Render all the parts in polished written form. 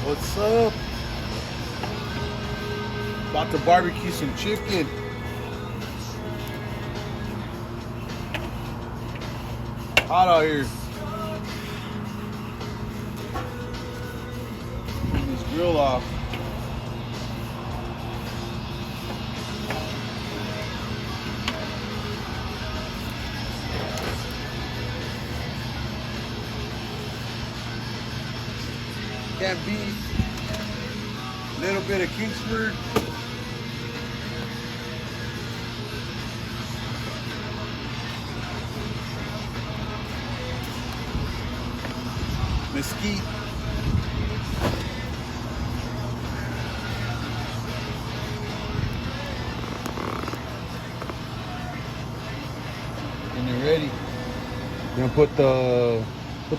What's up? About to barbecue some chicken. Hot out here. Turn this grill off. Can't beat a little bit of Kingsford. Mesquite. And they're ready. We're gonna put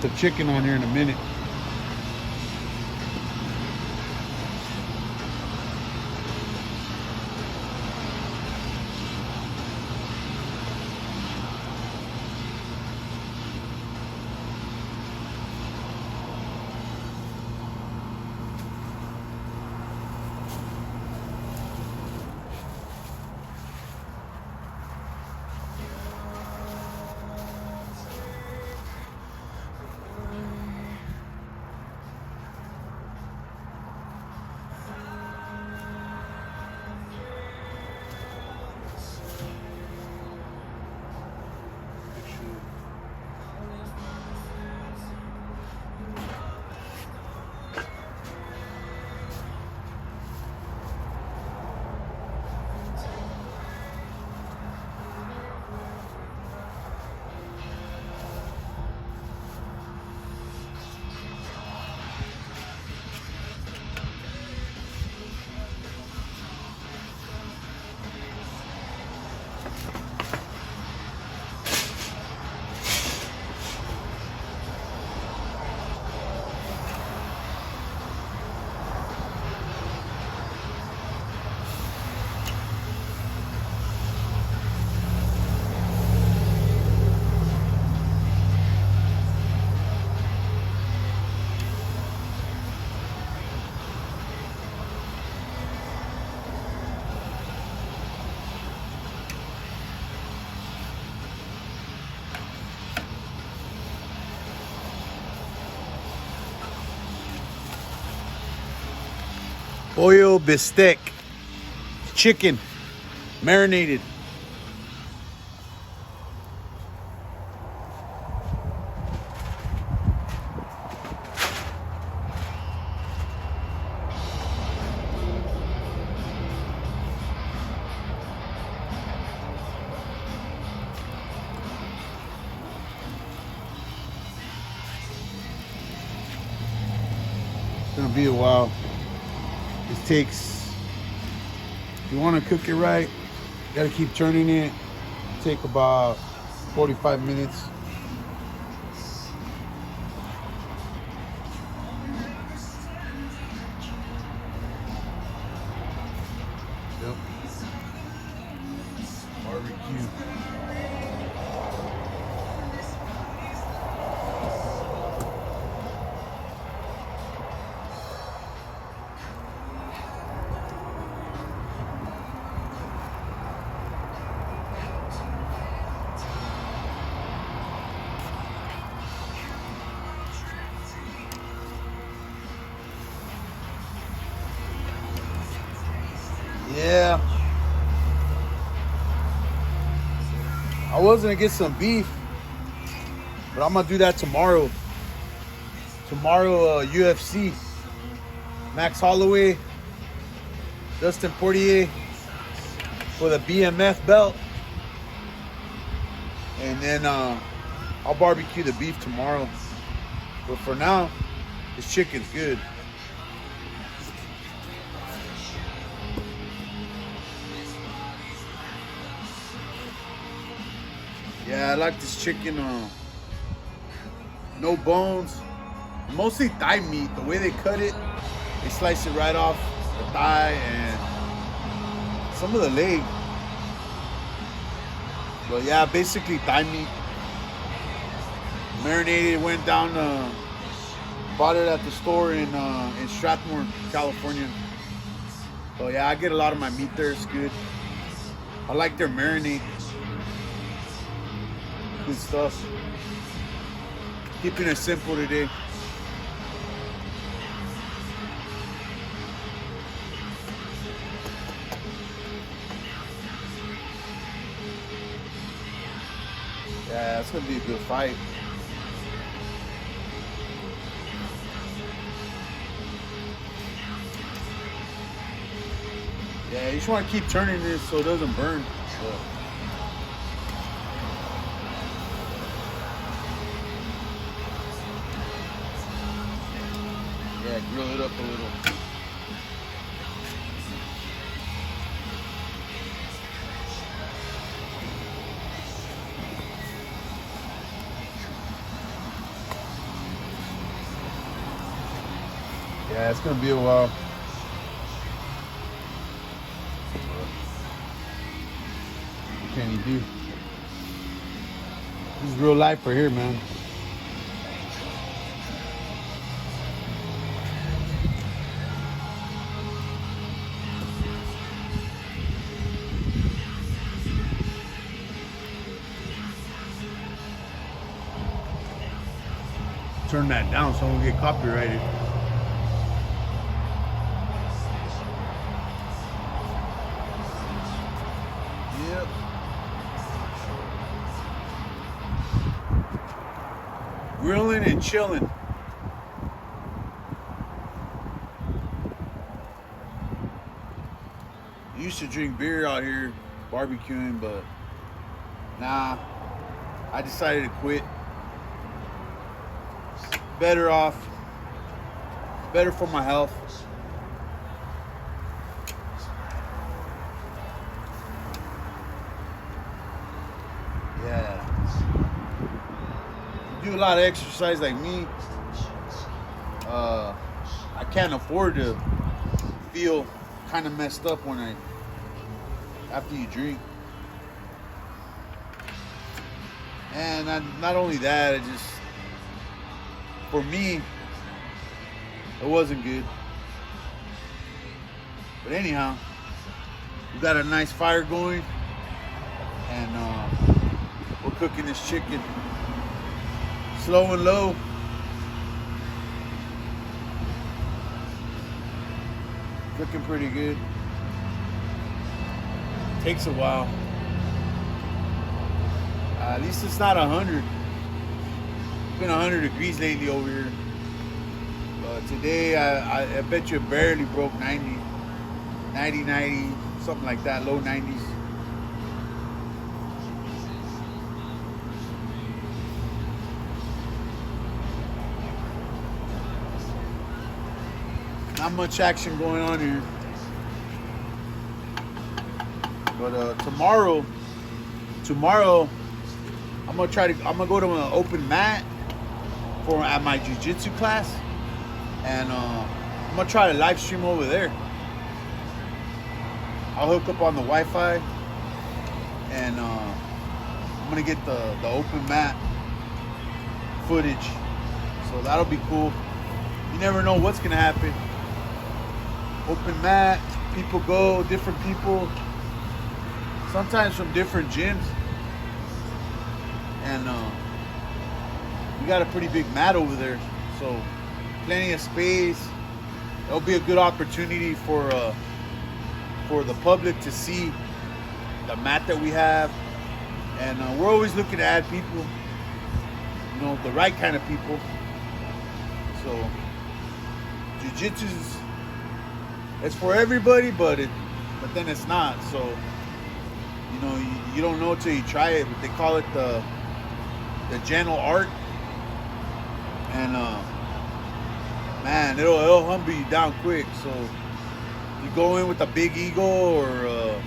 the chicken on here in a minute. Oil bistec, chicken, marinated. It's gonna be a while. It takes, if you want to cook it right, you gotta keep turning it. Take about 45 minutes. Yep. Barbecue. Yeah. I was gonna get some beef, but I'm gonna do that tomorrow. Tomorrow, UFC. Max Holloway, Dustin Poirier for the BMF belt. And then I'll barbecue the beef tomorrow. But for now, this chicken's good. Yeah, I like this chicken. No bones. Mostly thigh meat. The way they cut it, they slice it right off the thigh and some of the leg. But yeah, basically thigh meat. Marinated, went down Bought it at the store in Strathmore, California. So yeah, I get a lot of my meat there. It's good. I like their marinade. Good stuff. Keeping it simple today. Yeah, it's gonna be a good fight. Yeah, you just want to keep turning this so it doesn't burn. Yeah, grill it up a little. Yeah, it's gonna be a while. What can you do? This is real life right here, man. Turn that down so I won't get copyrighted. Yep. Grilling and chilling. Used to drink beer out here barbecuing, but nah, I decided to quit. Better off, better for my health. Yeah. You do a lot of exercise like me, I can't afford to feel kind of messed up after you drink. And not only that, for me, it wasn't good. But anyhow, we got a nice fire going, and we're cooking this chicken slow and low. Looking pretty good. Takes a while. At least it's not 100. It's been 100 degrees lately over here. But today, I bet you barely broke 90, something like that, low 90s. Not much action going on here. But tomorrow, I'm gonna go to an open mat at my jiu-jitsu class, and I'm gonna try to live stream over there. I'll hook up on the Wi-Fi, and I'm gonna get the open mat footage, so that'll be cool. You never know what's gonna happen. Open mat, people go, different people, sometimes from different gyms, and we got a pretty big mat over there, so plenty of space. It'll be a good opportunity for the public to see the mat that we have, and we're always looking to add people, the right kind of people. So jiu-jitsu's, it's for everybody, but then it's not. So you don't know till you try it. But they call it the gentle art, and man, it'll humble you down quick. So if you go in with a big ego or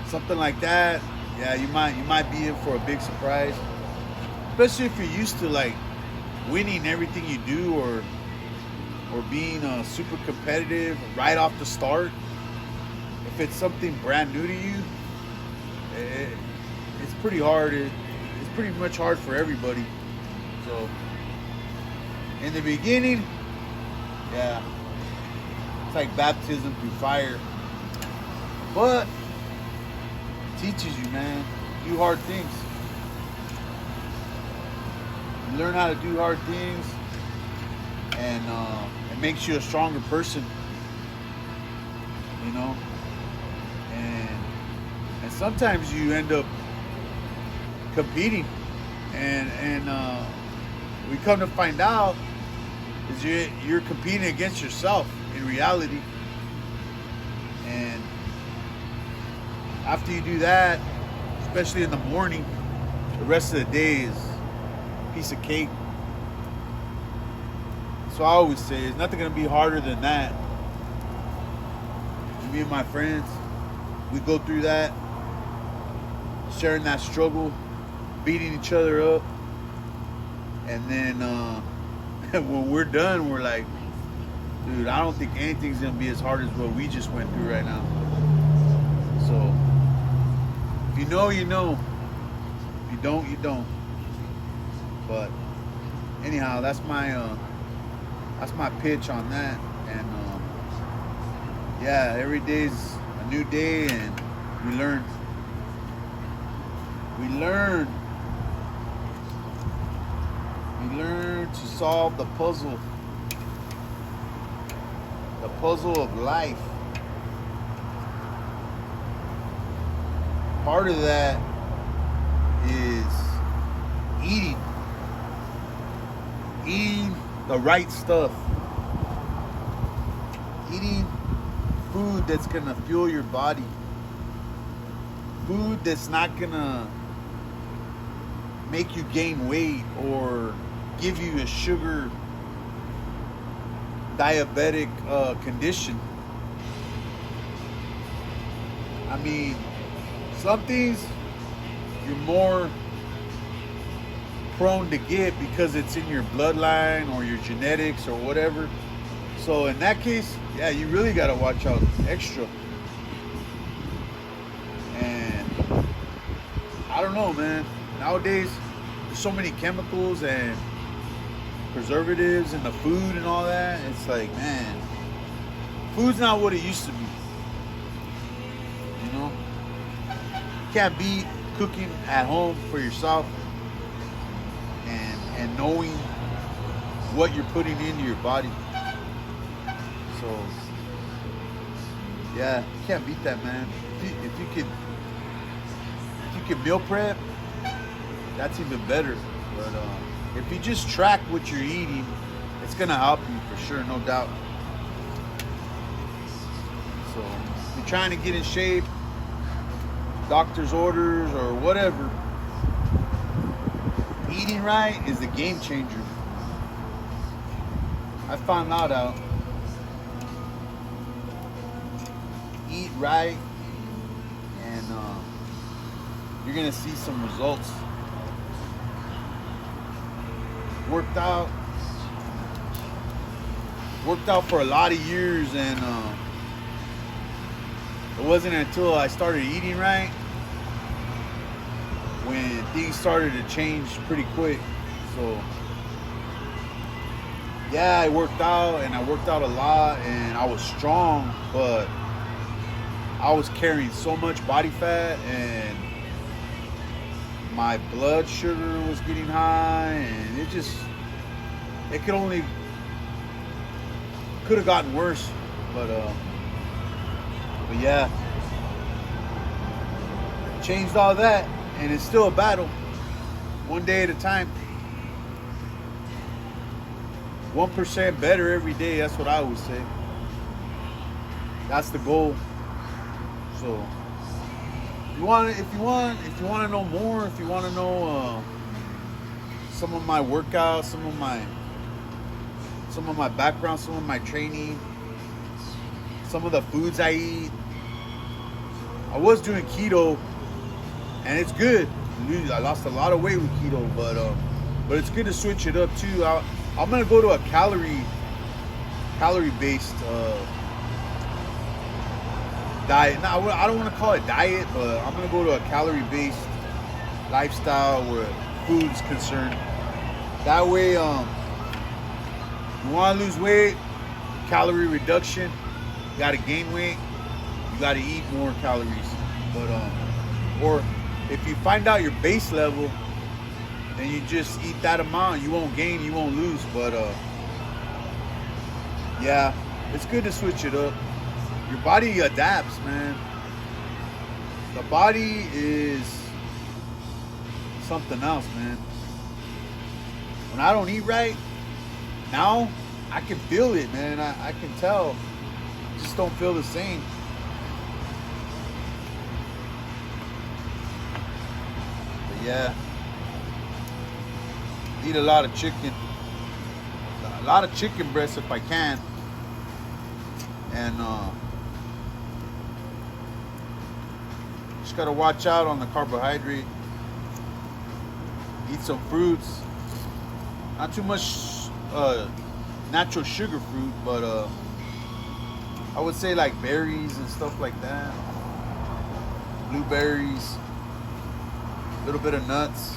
something like that, yeah, you might be in for a big surprise. Especially if you're used to like winning everything you do, or being super competitive right off the start. If it's something brand new to you, it's pretty hard. It's pretty much hard for everybody. So In the beginning, yeah, it's like baptism through fire. But it teaches you, man, do hard things. You learn how to do hard things, and it makes you a stronger person. You know, and sometimes you end up competing, and we come to find out is you're competing against yourself in reality. And after you do that, especially in the morning, the rest of the day is a piece of cake. So I always say it's nothing gonna be harder than that. Me and my friends, we go through that, sharing that struggle, beating each other up, and then when we're done, we're like, dude, I don't think anything's gonna be as hard as what we just went through right now. So if you know, you know. If you don't, you don't. But anyhow, that's my pitch on that. And yeah, every day's a new day, and we learn. We learn to solve the puzzle of life. Part of that is eating the right stuff, eating food that's gonna fuel your body, food that's not gonna make you gain weight or give you a sugar diabetic condition. I mean, some things you're more prone to get because it's in your bloodline or your genetics or whatever. So in that case, yeah, you really got to watch out extra. And I don't know, man. Nowadays, there's so many chemicals and preservatives in the food and all that. It's like, man, food's not what it used to be. You know? You can't be cooking at home for yourself and knowing what you're putting into your body. So, yeah, you can't beat that, man. If you could meal prep, that's even better. But if you just track what you're eating, it's gonna help you for sure, no doubt. So, if you're trying to get in shape, doctor's orders or whatever, eating right is the game changer. I found that out. Eat right, and you're gonna see some results. Worked out for a lot of years, and it wasn't until I started eating right when things started to change pretty quick. So yeah, I worked out, and I worked out a lot, and I was strong, but I was carrying so much body fat, and my blood sugar was getting high, and it could have gotten worse. But yeah, changed all that, and it's still a battle, one day at a time. 1% better every day. That's what I always say. That's the goal. So if you want to know more, if you want to know some of my workouts, some of my background, some of my training, some of the foods I eat. I was doing keto, and it's good. I lost a lot of weight with keto, but it's good to switch it up too. I'm gonna go to a calorie-based diet. Now, I don't want to call it diet, but I'm gonna go to a calorie-based lifestyle where food's concerned. That way, You want to lose weight, calorie reduction, you got to gain weight, you got to eat more calories. But or if you find out your base level, then you just eat that amount. You won't gain, you won't lose. But yeah, it's good to switch it up. Your body adapts, man. The body is something else, man. When I don't eat right, now I can feel it, man. I can tell. I just don't feel the same. But yeah, eat a lot of chicken. A lot of chicken breasts if I can. And just gotta watch out on the carbohydrate. Eat some fruits. Not too much natural sugar fruit, but I would say like berries and stuff like that. Blueberries. A little bit of nuts.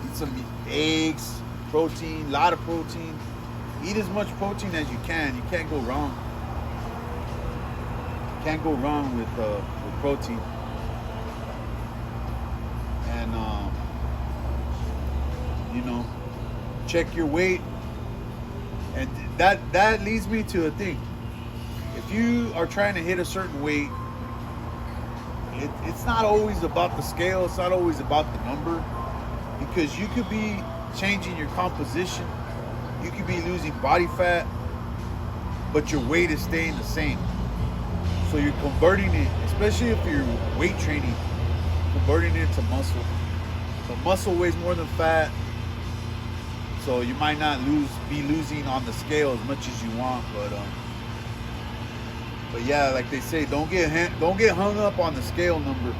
Eat some eggs. Protein. A lot of protein. Eat as much protein as you can. You can't go wrong. You can't go wrong with protein. And you know, check your weight. And that leads me to a thing. If you are trying to hit a certain weight, it's not always about the scale. It's not always about the number, because you could be changing your composition. You could be losing body fat, but your weight is staying the same. So you're converting it, especially if you're weight training, converting it to muscle. So muscle weighs more than fat. So you might not be losing on the scale as much as you want, but yeah, like they say, don't get hung up on the scale number.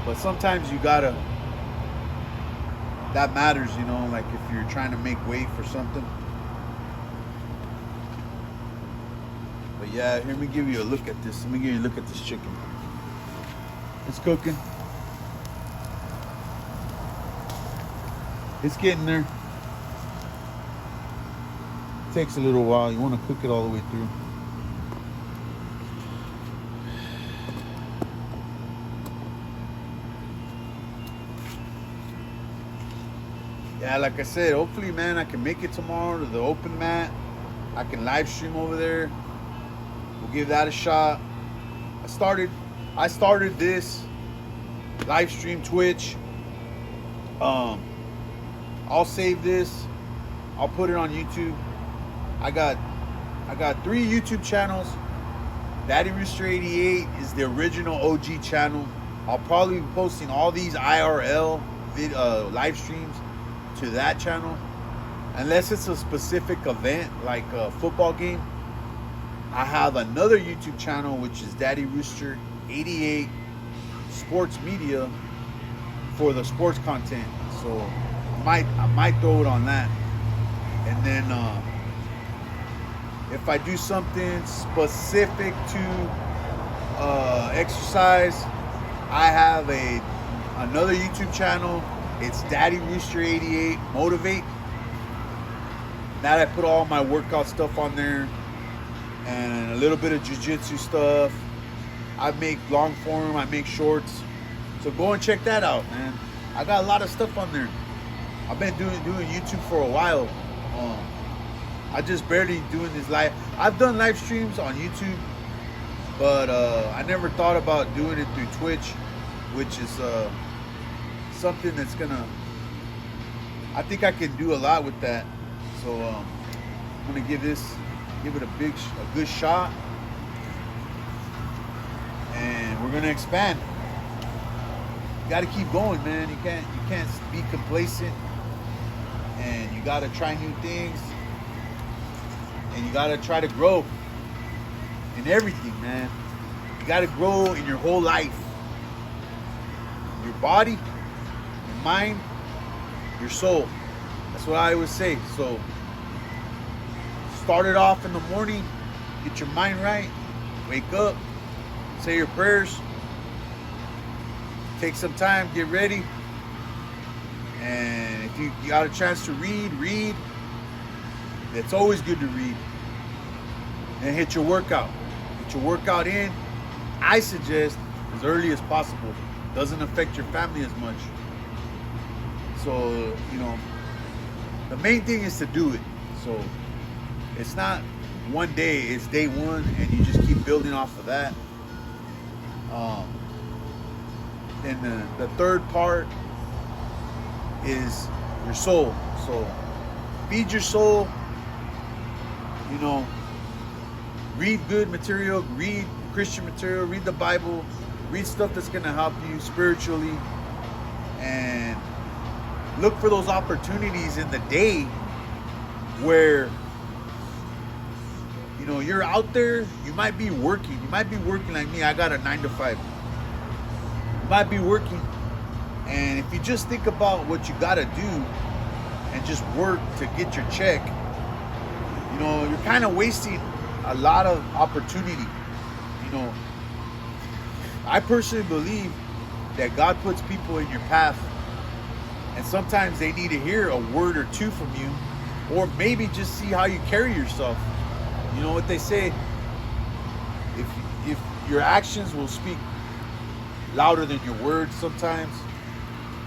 But sometimes you gotta. That matters, you know, like if you're trying to make weight for something. But yeah, here, let me give you a look at this. Let me give you a look at this chicken. It's cooking. It's getting there. It takes a little while. You want to cook it all the way through. Yeah, like I said, hopefully, man, I can make it tomorrow to the open mat. I can live stream over there. We'll give that a shot. I started this live stream Twitch. I'll save this. I'll put it on YouTube. I got 3 YouTube channels. daddyrooster88 is the original OG channel. I'll probably be posting all these IRL live streams to that channel, unless it's a specific event like a football game. I have another YouTube channel which is daddyrooster88 sports media for the sports content. So I might throw it on that. And then if I do something specific to exercise, I have another YouTube channel. It's daddyrooster88 Motivate. Now I put all my workout stuff on there and a little bit of jiu-jitsu stuff. I make long form, I make shorts. So go and check that out, man. I got a lot of stuff on there. I've been doing YouTube for a while. I just barely doing this live. I've done live streams on YouTube, but I never thought about doing it through Twitch, which is something that's I think I can do a lot with that. So I'm gonna give it a good shot, and we're gonna expand. You gotta keep going, man. You can't be complacent, and you gotta try new things, and you gotta try to grow in everything, man. You gotta grow in your whole life. Your body, your mind, your soul. That's what I always say. So start it off in the morning, get your mind right, wake up, say your prayers, take some time, get ready, And if you got a chance to read. It's always good to read. And hit your workout. Get your workout in. I suggest as early as possible. Doesn't affect your family as much. So, the main thing is to do it. So it's not one day, it's day one, and you just keep building off of that. And the third part is your soul. So feed your soul. Read good material, read Christian material, read the Bible, read stuff that's going to help you spiritually, and look for those opportunities in the day where you're out there. You might be working like me. I got a 9 to 5. You might be working, and if you just think about what you got to do and just work to get your check, you're kind of wasting a lot of opportunity. I personally believe that God puts people in your path, and sometimes they need to hear a word or two from you, or maybe just see how you carry yourself. You know what they say, if your actions will speak louder than your words sometimes.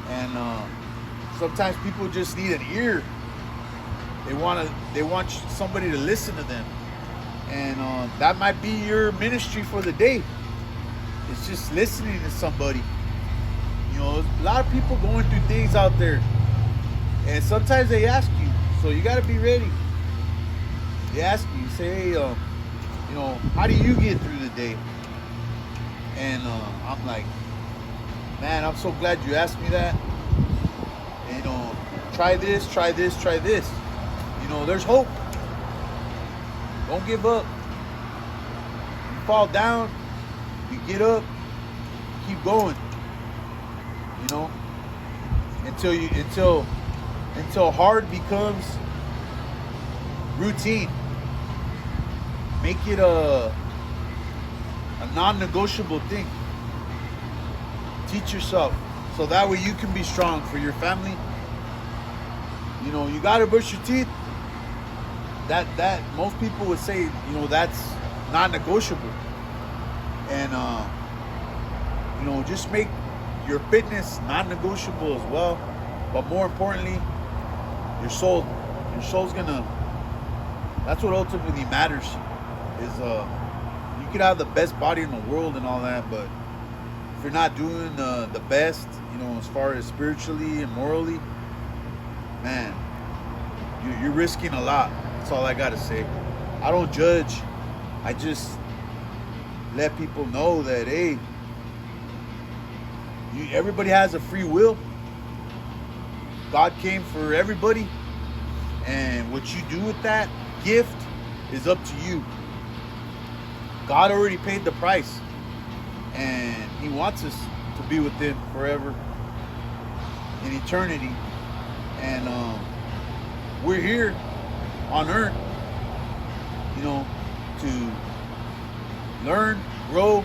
And sometimes people just need an ear. They want somebody to listen to them. And that might be your ministry for the day. It's just listening to somebody. A lot of people going through things out there, and sometimes they ask you, so you got to be ready. They ask you, say, hey, how do you get through the day? And I'm like, man, I'm so glad you asked me that. And, try this, try this, try this. There's hope. Don't give up. You fall down, you get up, keep going. Until hard becomes routine. Make it a non-negotiable thing. Teach yourself so that way you can be strong for your family. You gotta brush your teeth. That most people would say, that's non-negotiable. And just make your fitness non-negotiable as well. But more importantly, your soul. Your soul's that's what ultimately matters. Is you could have the best body in the world and all that, but if you're not doing the best, as far as spiritually and morally, man, you're risking a lot. That's all I gotta say. I don't judge. I just let people know that, hey, everybody has a free will. God came for everybody, and what you do with that gift is up to you. God already paid the price, and He wants us to be with Him forever in eternity. And we're here on earth, to learn, grow,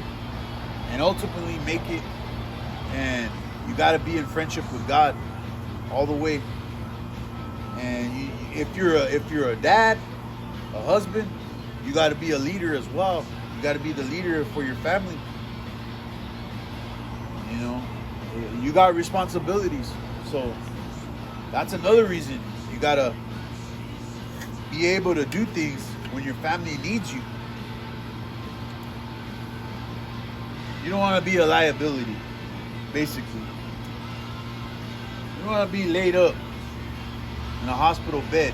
and ultimately make it. And you got to be in friendship with God all the way. And if you're a dad, a husband, you got to be a leader as well. You got to be the leader for your family. You got responsibilities. So that's another reason you got to be able to do things when your family needs you. You don't want to be a liability, basically. You don't want to be laid up in a hospital bed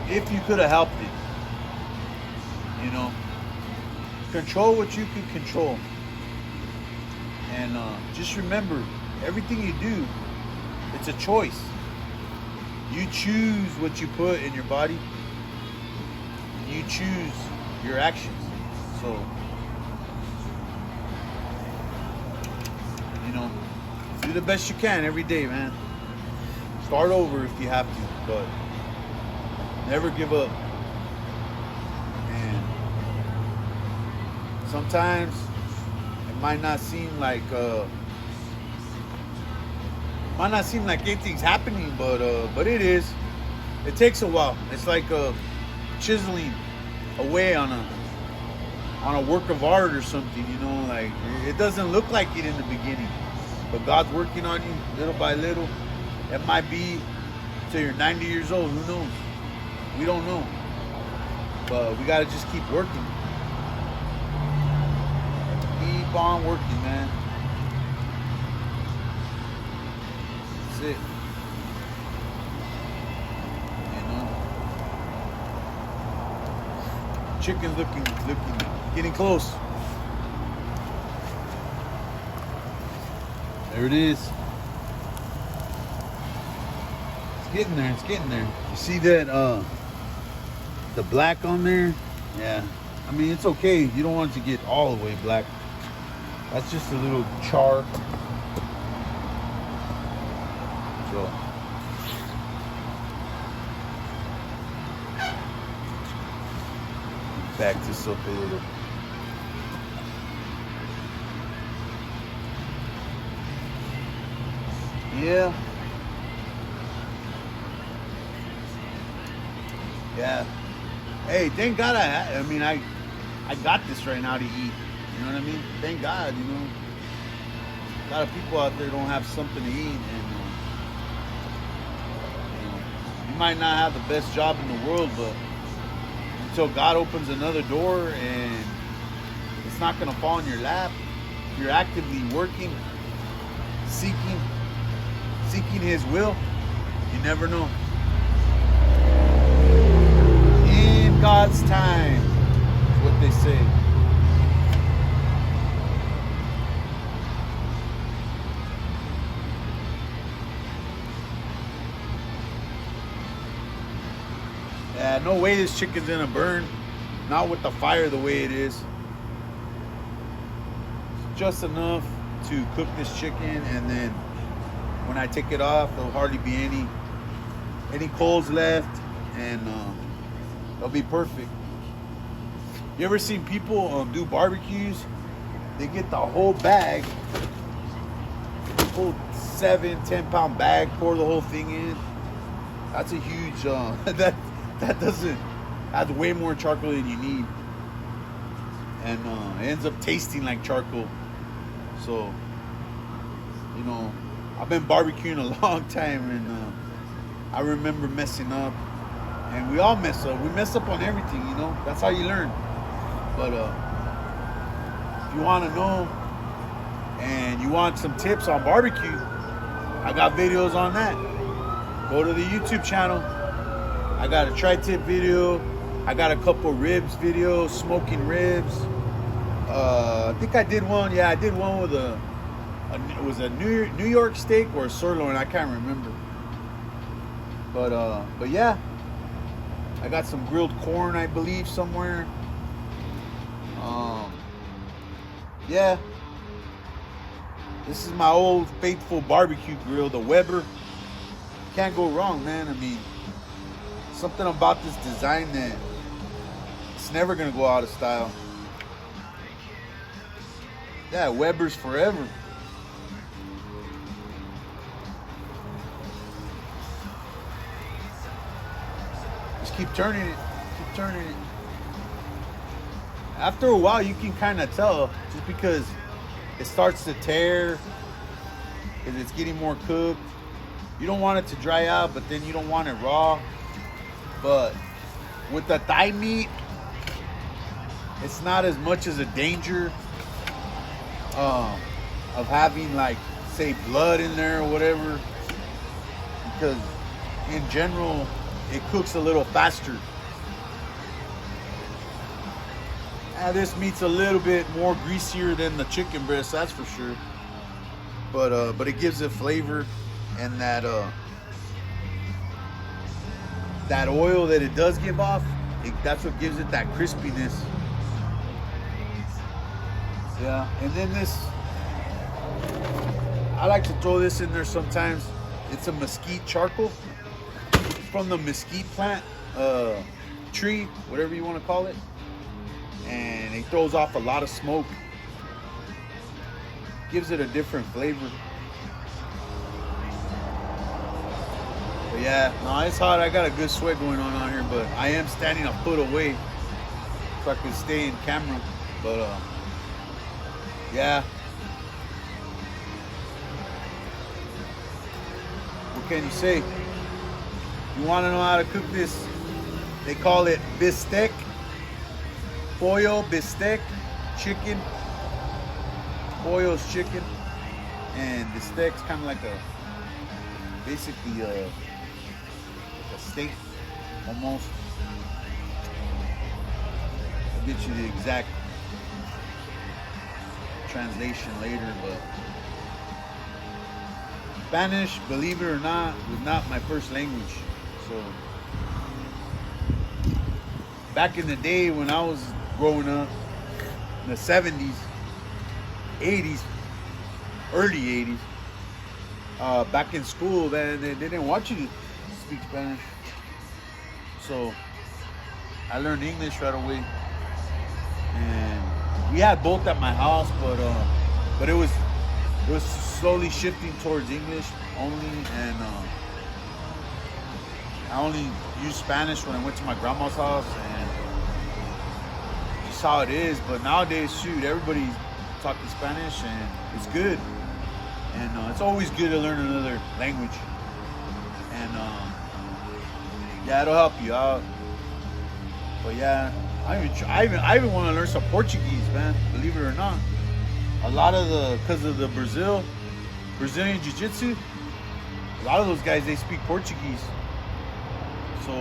if you could have helped it. Control what you can control. And just remember, everything you do, it's a choice. You choose what you put in your body. You choose your actions. So, do the best you can every day, man. Start over if you have to, but never give up. And sometimes it might not seem like Might not seem like anything's happening, but it is. It takes a while. It's like chiseling away on a work of art or something, you know. Like, it doesn't look like it in the beginning, but God's working on you little by little. It might be till you're 90 years old. Who knows? We don't know. But we gotta just keep working. Keep on working, man. That's it. You know. Chicken's looking, getting close. There it is. It's getting there. It's getting there. You see that? The black on there, yeah. I mean, it's okay. You don't want it to get all the way black. That's just a little char. So, back this up a little. Yeah. Yeah. Hey, thank God I got this right now to eat. You know what I mean? Thank God, you know. A lot of people out there don't have something to eat, and you might not have the best job in the world, but until God opens another door and it's not going to fall in your lap, you're actively working, seeking His will, you never know. God's time is what they say. Yeah, no way this chicken's gonna burn. Not with the fire the way it is. It's just enough to cook this chicken, and then when I take it off, there'll hardly be any coals left, and it'll be perfect. You ever seen people do barbecues? They get the whole bag, whole 7-10 pound bag, pour the whole thing in. That's a huge that's way more charcoal than you need, and it ends up tasting like charcoal. So, you know, I've been barbecuing a long time, and I remember messing up. And we all mess up. We mess up on everything, you know. That's how you learn. But if you want to know and you want some tips on barbecue, I got videos on that. Go to the YouTube channel. I got a tri-tip video. I got a couple ribs videos, smoking ribs. I think I did one. Yeah, I did one with it was a New York steak or a sirloin. I can't remember. But yeah. I got some grilled corn, I believe, somewhere. Yeah. This is my old faithful barbecue grill, the Weber. Can't go wrong, man. I mean, something about this design that it's never gonna go out of style. Yeah, Weber's forever. Keep turning it. Keep turning it. After a while, you can kind of tell, just because it starts to tear, because it's getting more cooked. You don't want it to dry out, but then you don't want it raw. But with the thigh meat, it's not as much as a danger of having, like, say, blood in there or whatever, because in general, it cooks a little faster. This meat's a little bit more greasier than the chicken breast, that's for sure. But it gives it flavor, and that oil that it does give off, that's what gives it that crispiness. Yeah, and then this, I like to throw this in there sometimes. It's a mesquite charcoal from the mesquite plant, tree, whatever you want to call it, and it throws off a lot of smoke. Gives it a different flavor. But yeah, no, it's hot. I got a good sweat going on out here, but I am standing a foot away so I can stay in camera. But yeah. What can you say? You want to know how to cook this? They call it bistec, pollo, bistec, chicken. Pollo's chicken, and bistec's kind of like basically a steak, almost. I'll get you the exact translation later, but Spanish, believe it or not, was not my first language. So back in the day when I was growing up, in the 70s, 80s, early 80s, back in school, they didn't want you to speak Spanish. So I learned English right away, and we had both at my house, but it was slowly shifting towards English only, and I only used Spanish when I went to my grandma's house, and just how it is. But nowadays, shoot, everybody's talking Spanish, and it's good, and it's always good to learn another language, and yeah, it'll help you out. But yeah, I even want to learn some Portuguese, man, believe it or not. A lot of because of the Brazilian Jiu-Jitsu, a lot of those guys, they speak Portuguese. So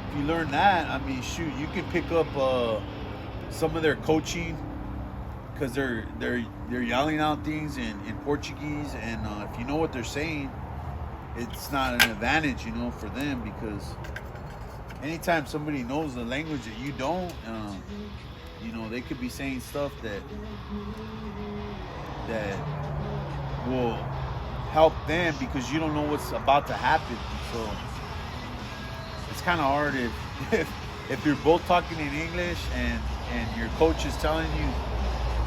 if you learn that, I mean, shoot, you can pick up some of their coaching, because they're yelling out things in Portuguese, and if you know what they're saying, it's not an advantage, for them, because anytime somebody knows the language that you don't, they could be saying stuff that will help them, because you don't know what's about to happen. So it's kind of hard if you're both talking in English and your coach is telling you,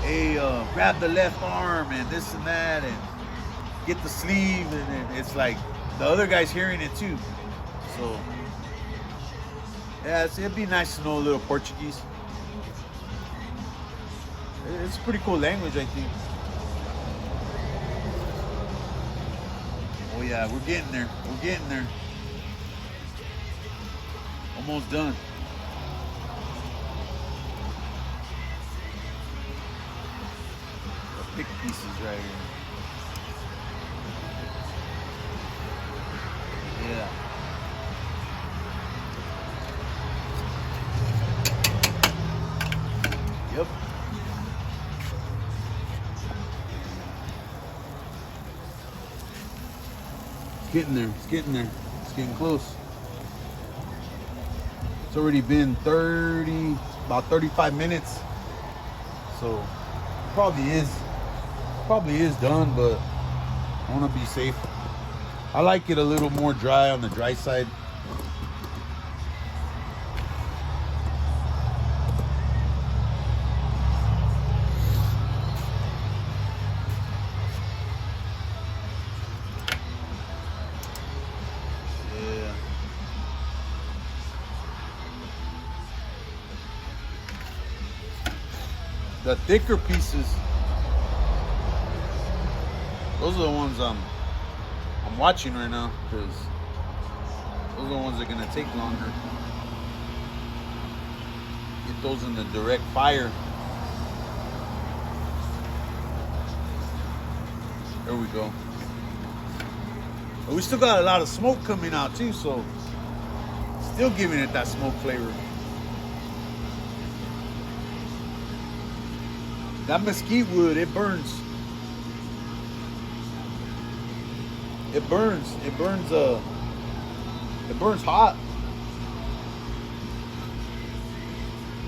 hey, grab the left arm and this and that, and get the sleeve, and it's like the other guy's hearing it too. So yeah, it'd be nice to know a little Portuguese. It's a pretty cool language, I think. Oh yeah, we're getting there. We're getting there. Almost done. The thick pieces right here. Yeah. Yep. It's getting there. It's getting there. It's getting close. It's already been about 35 minutes. So probably is done, but I want to be safe. I like it a little more dry, on the dry side. Yeah. The thicker pieces, those are the ones I'm watching right now, because those are the ones that are going to take longer. Get those in the direct fire. There we go. But we still got a lot of smoke coming out too, so still giving it that smoke flavor. That mesquite wood, it burns. It burns. It burns hot.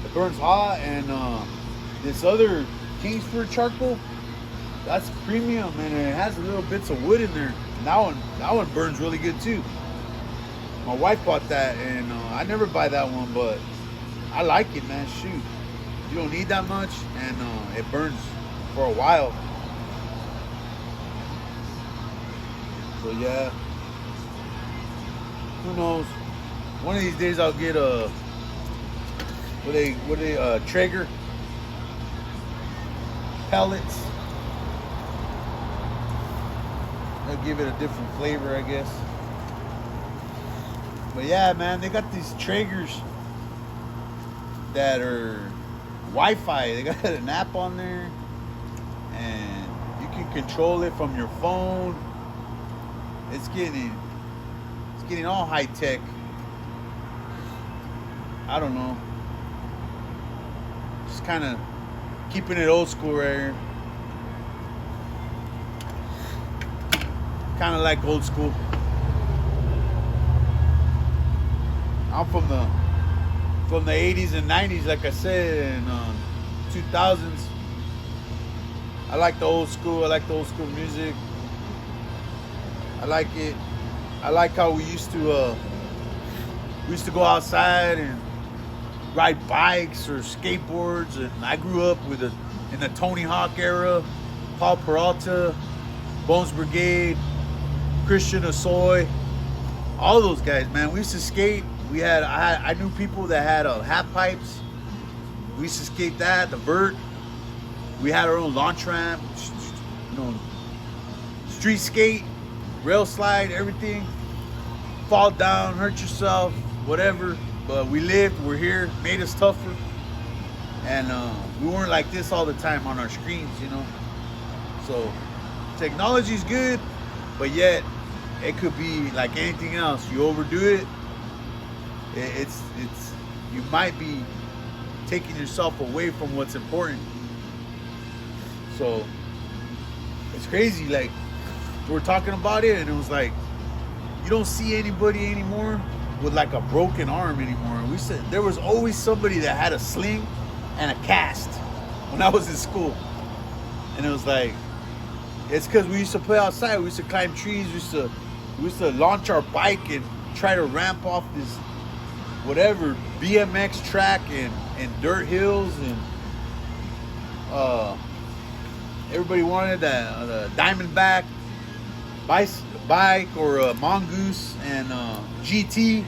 It burns hot, and this other Kingsford charcoal, that's premium, and it has little bits of wood in there. And that one burns really good too. My wife bought that, and I never buy that one, but I like it, man. Shoot. You don't need that much, and it burns for a while. So yeah, Who knows? One of these days I'll get a Traeger pellets. They'll give it a different flavor, I guess. But yeah, man, they got these Traegers that are Wi-Fi. They got an app on there, and you can control it from your phone. It's getting all high tech. I don't know. Just kind of keeping it old school right here. Kind of like old school. I'm from the 80s and 90s, like I said, and 2000s. I like the old school. I like the old school music. I like it. I like how we used to go outside and ride bikes or skateboards. And I grew up in the Tony Hawk era, Paul Peralta, Bones Brigade, Christian Asoy, all those guys, man. We used to skate. I knew people that had half pipes. We used to skate that, the vert. We had our own launch ramp, street skate, rail slide, everything. Fall down, hurt yourself, whatever. But we lived, we're here, made us tougher. And we weren't like this all the time on our screens, So technology's good, but yet it could be like anything else. You overdo it, it's you might be taking yourself away from what's important. So it's crazy. Like, we were talking about it, and it was like, you don't see anybody anymore with like a broken arm anymore. We said there was always somebody that had a sling and a cast when I was in school, and it was like, it's because we used to play outside. We used to climb trees. We used to launch our bike and try to ramp off this whatever BMX track and dirt hills, and everybody wanted the Diamondback bike or a Mongoose and GT,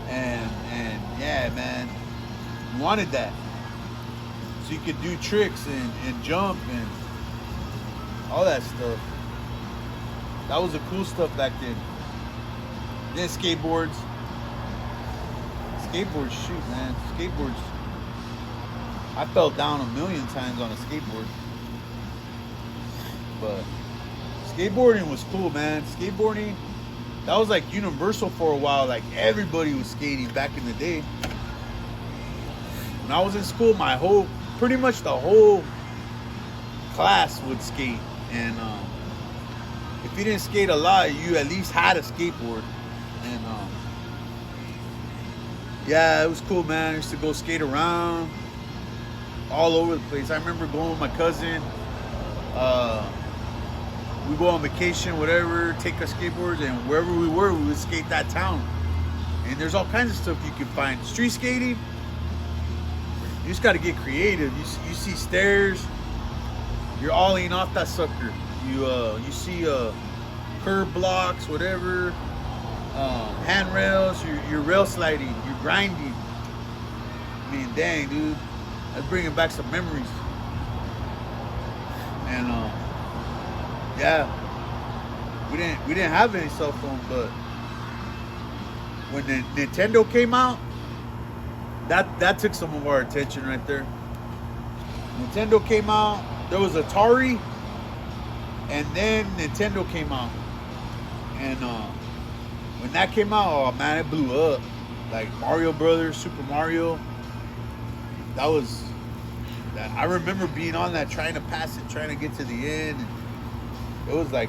and yeah, man, we wanted that so you could do tricks and jump and all that stuff. That was the cool stuff back then. Then skateboards, shoot, man, skateboards. I fell down a million times on a skateboard, but skateboarding was cool, man. Skateboarding, that was like universal for a while. Like, everybody was skating back in the day. When I was in school, pretty much the whole class would skate, and if you didn't skate a lot, you at least had a skateboard. And yeah, it was cool, man. I used to go skate around all over the place. I remember going with my cousin. We go on vacation, whatever, take our skateboards, and wherever we would skate that town. And there's all kinds of stuff you can find. Street skating, you just got to get creative. You see stairs, you're ollieing off that sucker. You see curb blocks, whatever, handrails, you're rail sliding, you're grinding. I mean, dang, dude, that's bringing back some memories. And yeah, we didn't have any cell phones, but when the Nintendo came out, that took some of our attention right there. Nintendo came out. There was Atari, and then Nintendo came out. And when that came out, oh man, it blew up. Like Mario Brothers, Super Mario. I remember being on that, trying to pass it, trying to get to the end. And it was like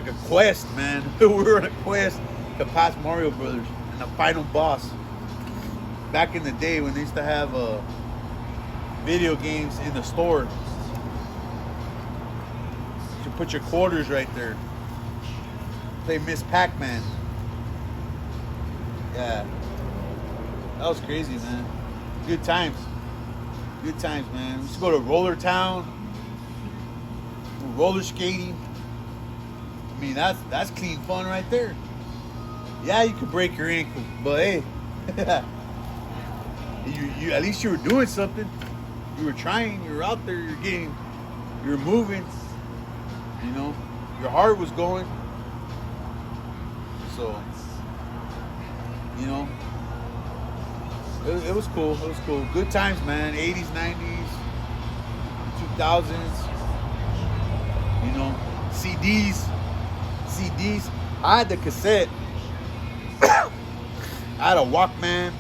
a quest, man. We were on a quest to pass Mario Brothers and the final boss. Back in the day when they used to have video games in the store, you put your quarters right there. Play Miss Pac-Man. Yeah, that was crazy, man. Good times. Good times, man. We used to go to Roller Town, roller skating. I mean, that's clean fun right there. Yeah, you could break your ankle, but hey, you at least you were doing something. You were trying. You were out there. You're moving. You know, your heart was going. So, you know, it was cool. It was cool. Good times, man. 80s, 90s, 2000s. You know, CDs. I had the cassette. I had a Walkman.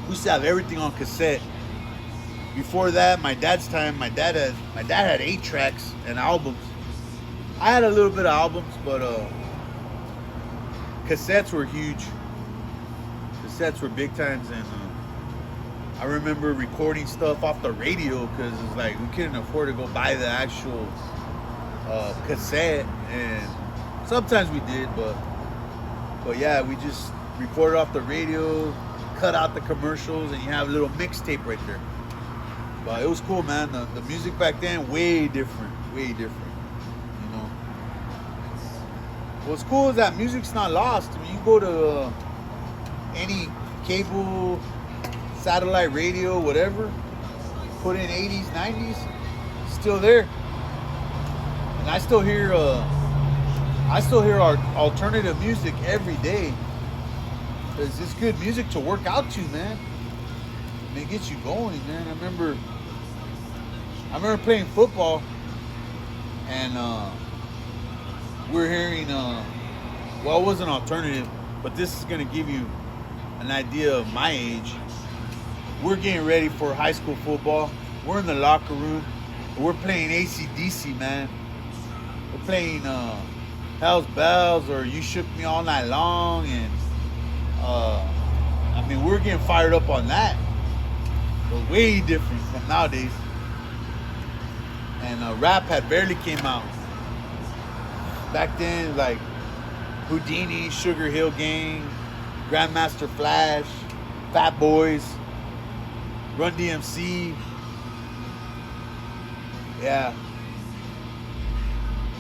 We used to have everything on cassette. Before that, my dad's time, my dad had 8 tracks and albums. I had a little bit of albums, but cassettes were huge. Cassettes were big times, and I remember recording stuff off the radio because it's like we couldn't afford to go buy the actual cassette, and sometimes we did, but yeah, we just recorded off the radio, cut out the commercials, and you have a little mixtape right there. But it was cool, man. The music back then, way different, you know. What's cool is that music's not lost. I mean, you go to any cable, satellite radio, whatever, put in 80s, 90s, still there. And I still hear our alternative music every day. Because it's good music to work out to, man. I mean, it gets you going, man. I remember playing football, and we're hearing, well, it wasn't alternative, but this is going to give you an idea of my age. We're getting ready for high school football. We're in the locker room. We're playing AC/DC, man. We're playing Hell's Bells or You Shook Me All Night Long, and I mean, we're getting fired up on that. But way different from nowadays. And rap had barely came out. Back then, like Houdini, Sugar Hill Gang, Grandmaster Flash, Fat Boys, Run DMC. Yeah.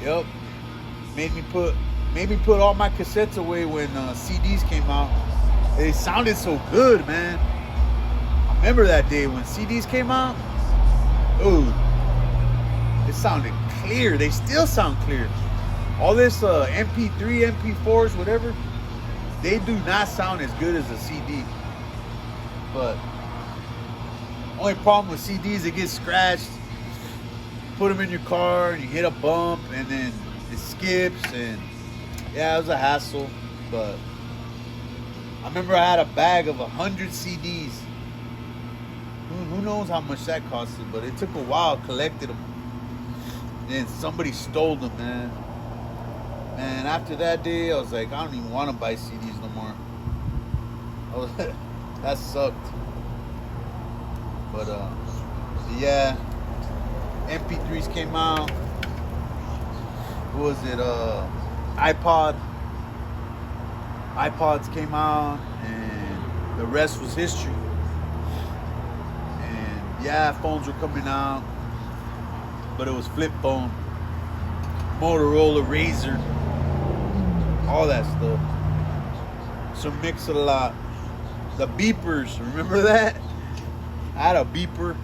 Yep. Made me put all my cassettes away when CDs came out. They sounded so good, man. I remember that day when CDs came out. Ooh, it sounded clear. They still sound clear. All this MP3, MP4s, whatever, they do not sound as good as a CD. But only problem with CDs, it gets scratched. Put them in your car and you hit a bump and then it skips, and yeah, it was a hassle. But I remember I had a bag of 100 CDs. Who knows how much that costed, but it took a while, collected them. Then somebody stole them, man. And after that day, I was like, I don't even want to buy CDs no more. That sucked. But yeah, MP3s came out. What was it? iPods came out, and the rest was history. And yeah, phones were coming out, but it was flip phone, Motorola, Razr, all that stuff. So mix it a lot. The beepers, remember that? I had a beeper.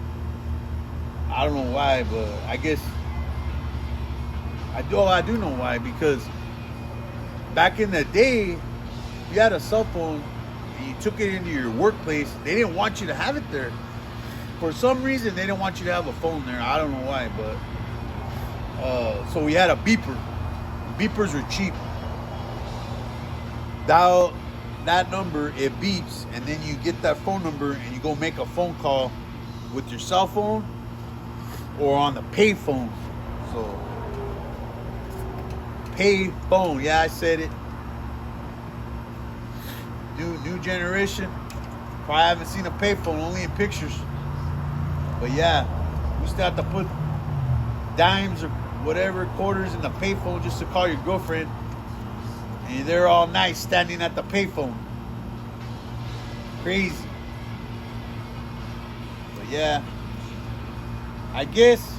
I don't know why, but I guess I do know why, because back in the day, if you had a cell phone and you took it into your workplace, they didn't want you to have it there. For some reason, they didn't want you to have a phone there. I don't know why, but so we had a beeper. Beepers were cheap. Dial that number, it beeps, and then you get that phone number and you go make a phone call with your cell phone or on the pay phone. So pay phone, yeah, I said it. New generation. Probably haven't seen a pay phone, only in pictures. But yeah, we still have to put dimes or whatever, quarters in the pay phone just to call your girlfriend. And they're all nice standing at the pay phone. Crazy. But yeah, I guess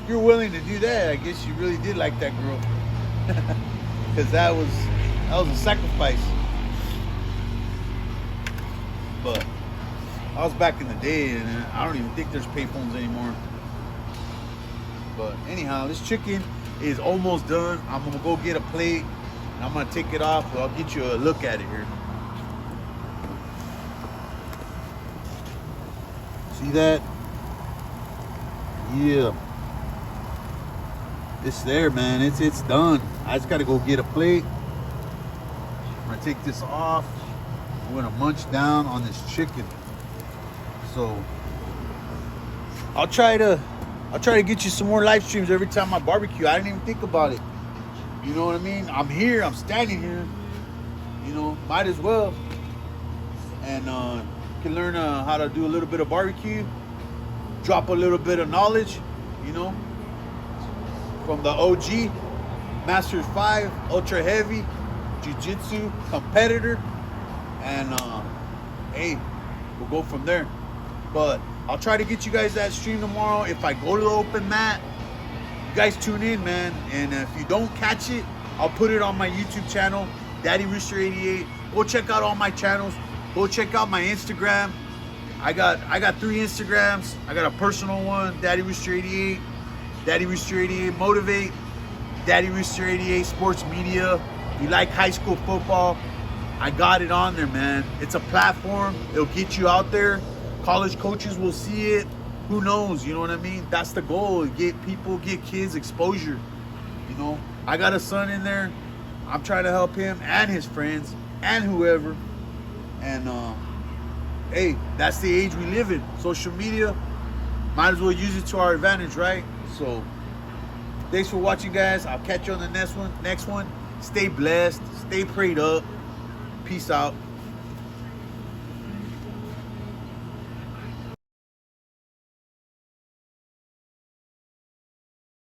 if you're willing to do that, I guess you really did like that girl. Because that was a sacrifice. But I was back in the day, and I don't even think there's payphones anymore. But anyhow, this chicken is almost done. I'm gonna go get a plate, and I'm gonna take it off. I'll get you a look at it here. See that? Yeah. It's there, man. It's done. I just gotta go get a plate. I'm gonna take this off. I'm gonna munch down on this chicken. So I'll try to get you some more live streams every time I barbecue. I didn't even think about it. You know what I mean? I'm here. I'm standing here. You know, might as well. And you can learn how to do a little bit of barbecue. Drop a little bit of knowledge. You know, from the OG, Masters 5, Ultra Heavy, Jiu-Jitsu, competitor. And hey, we'll go from there. But I'll try to get you guys that stream tomorrow. If I go to the open mat, you guys tune in, man. And if you don't catch it, I'll put it on my YouTube channel, daddyrooster88. Go check out all my channels. Go check out my Instagram. I got 3 Instagrams. I got a personal one, daddyrooster88, daddyrooster88 motivate, daddyrooster88 sports media. If you like high school football, I got it on there, man. It's a platform. It'll get you out there. College coaches will see it. Who knows? You know what I mean? That's the goal. Get people, get kids exposure. You know, I got a son in there. I'm trying to help him and his friends and whoever. And hey, that's the age we live in. Social media, might as well use it to our advantage, right? So thanks for watching, guys. I'll catch you on the next one. Stay blessed. Stay prayed up. Peace out.